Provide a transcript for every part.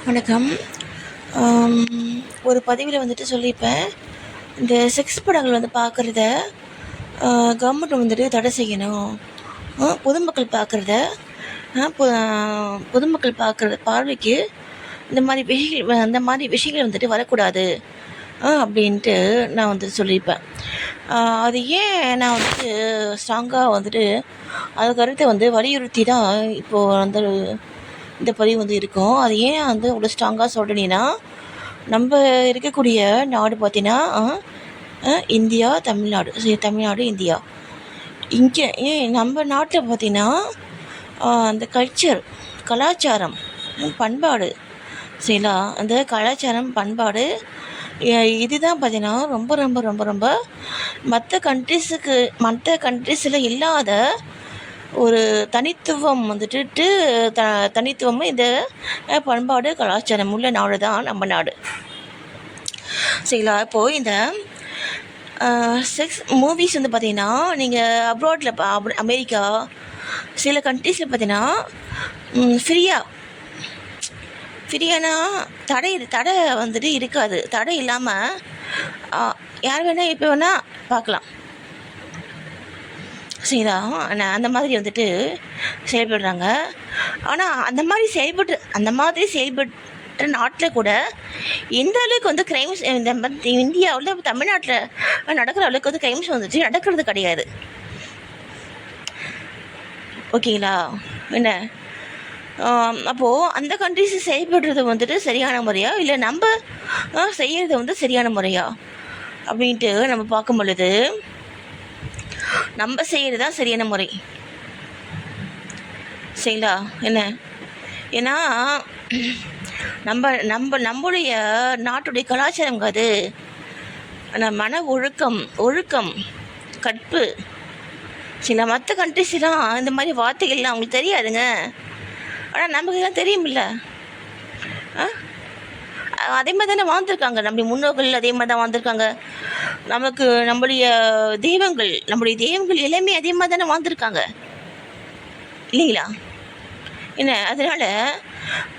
வணக்கம். ஆம், ஒரு பதிவில் வந்துட்டு சொல்லியிருப்பேன். இந்த செக்ஸ் படங்கள் வந்து பார்க்குறத கவர்மெண்ட் வந்துட்டு தடை செய்யணும். பொதுமக்கள் பார்க்குறத பொதுமக்கள் பார்க்குற பார்வைக்கு அந்த மாதிரி விஷயங்கள் வந்துட்டு வரக்கூடாது அப்படின்ட்டு நான் வந்து சொல்லியிருப்பேன். அது ஏன் நான் வந்துட்டு ஸ்ட்ராங்காக வந்துட்டு அது கருத்தை வந்து வலியுறுத்தி தான் இப்போது வந்து இந்த பதிவு வந்து இருக்கும். அது ஏன் வந்து அவ்வளோ ஸ்ட்ராங்காக சொல்கிறேன்னா, நம்ம இருக்கக்கூடிய நாடு பார்த்தீங்கன்னா இந்தியா, தமிழ்நாடு. சரி, தமிழ்நாடு, இந்தியா. இங்கே நம்ம நாட்டில் பார்த்தீங்கன்னா அந்த கலாச்சாரம், பண்பாடு, சரிங்களா, அந்த கலாச்சாரம், பண்பாடு இதுதான் பார்த்தீங்கன்னா ரொம்ப ரொம்ப ரொம்ப ரொம்ப மற்ற கண்ட்ரீஸில் இல்லாத ஒரு தனித்துவம் வந்துட்டு தனித்துவமும் இந்த பண்பாடு கலாச்சாரம் உள்ள நாடு தான் நம்ம நாடு, சரிங்களா. இப்போது இந்த செக்ஸ் மூவிஸ் வந்து பார்த்திங்கன்னா, நீங்கள் அப்ராடில் அமெரிக்கா சில கண்ட்ரீஸில் பார்த்தீங்கன்னா ஃப்ரீயானா தடை வந்துட்டு இருக்காது. தடை இல்லாமல் யார் வேணால் எப்போ வேணால் பார்க்கலாம், சரிங்களா. அந்த மாதிரி வந்துட்டு செயல்படுறாங்க. ஆனால் அந்த மாதிரி செயல்பட்ட நாட்டில் கூட எந்த அளவுக்கு வந்து க்ரைம்ஸ் இந்த இந்தியாவில் தமிழ்நாட்டில் நடக்கிற அளவுக்கு வந்து க்ரைம்ஸ் வந்துட்டு நடக்கிறது கிடையாது, ஓகேங்களா. என்ன அப்போது அந்த கண்ட்ரிஸ் செயல்படுறது வந்துட்டு சரியான முறையா, இல்லை நம்ம செய்கிறது வந்து சரியான முறையா அப்படின்ட்டு நம்ம பார்க்கும் பொழுது நம்ம செய்கிறது தான் சரியான முறை, சரிங்களா. ஏன்னா நம்முடைய நாட்டுடைய கலாச்சாரம் அது மன ஒழுக்கம் கற்பு, சரிங்களா. மற்ற கண்ட்ரிஸ்லாம் இந்த மாதிரி வார்த்தைகள்லாம் அவங்களுக்கு தெரியாதுங்க. ஆனால் நமக்கு எல்லாம் தெரியுமில்ல. அதே மாதிரி தானே வாழ்ந்துருக்காங்க நம்முடைய முன்னோர்கள், அதே மாதிரி தான் வாழ்ந்துருக்காங்க. நம்முடைய தெய்வங்கள் எல்லாமே அதே மாதிரி தானே வாழ்ந்துருக்காங்க, இல்லைங்களா. அதனால்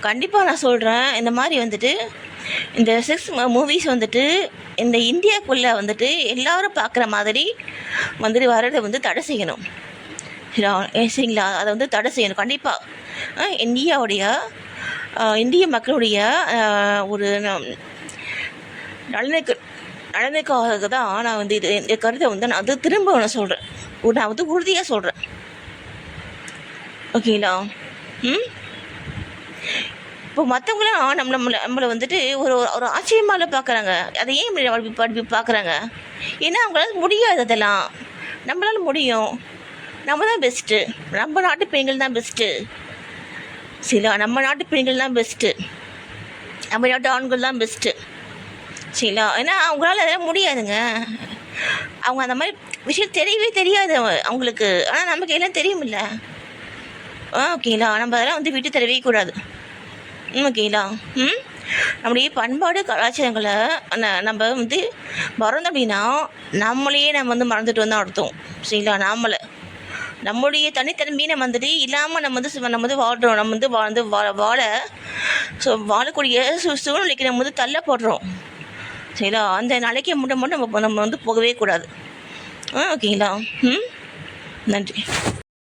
கண்டிப்பாக நான் சொல்கிறேன், இந்த மாதிரி வந்துட்டு இந்த செக்ஸ் மூவிஸ் வந்துட்டு இந்த இந்தியாவுக்குள்ளே வந்துட்டு எல்லோரும் பார்க்குற மாதிரி வந்துட்டு வர்றதை வந்து தடை செய்யணும், சரிங்களா. அதை வந்து தடை செய்யணும் கண்டிப்பாக. இந்திய மக்களுடைய ஒரு நலனுக்காக தான் நான் வந்து இந்த கருத்தை வந்து நான் வந்து திரும்ப சொல்கிறேன், நான் வந்து உறுதியாக சொல்கிறேன், ஓகேங்களா. இப்போ மற்றவங்களாம் நம்மளை வந்துட்டு ஒரு ஆச்சரியமாக பார்க்குறாங்க. அதை ஏன் இப்படி பார்க்குறாங்க? ஏன்னா அவங்களால முடியாது, அதெல்லாம் நம்மளால முடியும். நம்ம தான் பெஸ்ட்டு, நம்ம நாட்டு பெண்கள் தான் பெஸ்ட்டு, சரிங்களா. நம்ம நாட்டு பெண்கள் தான் பெஸ்ட்டு, நம்ம நாட்டு ஆண்கள் தான் பெஸ்ட்டு, சரிங்களா. ஏன்னா அவங்களால அதெல்லாம் முடியாதுங்க. அவங்க அந்த மாதிரி விஷயம் தெரியவே தெரியாது அவங்களுக்கு. ஆனால் நமக்கு எல்லாம் தெரியுமில்ல, ஓகேங்களா. நம்ம அதெல்லாம் வந்து விட்டு தரவே கூடாது, ஓகேங்களா. நம்முடைய பண்பாடு கலாச்சாரங்களை நம்ம வந்து மறந்தோம் அப்படின்னா நம்மளையே நம்ம வந்து மறந்துட்டு வந்து அர்த்தம், சரிங்களா. நம்முடைய தனித்தன்மையை நம்ம வந்துட்டு இல்லாமல் நம்ம வந்து வாழ்கிறோம். நம்ம வந்து வாழக்கூடிய சூழ்நிலைக்கு நம்ம வந்து தள்ளப்படுறோம், சரிங்களா. அந்த நிலைக்கு மட்டும் நம்ம வந்து போகவே கூடாது, ஓகேங்களா. நன்றி.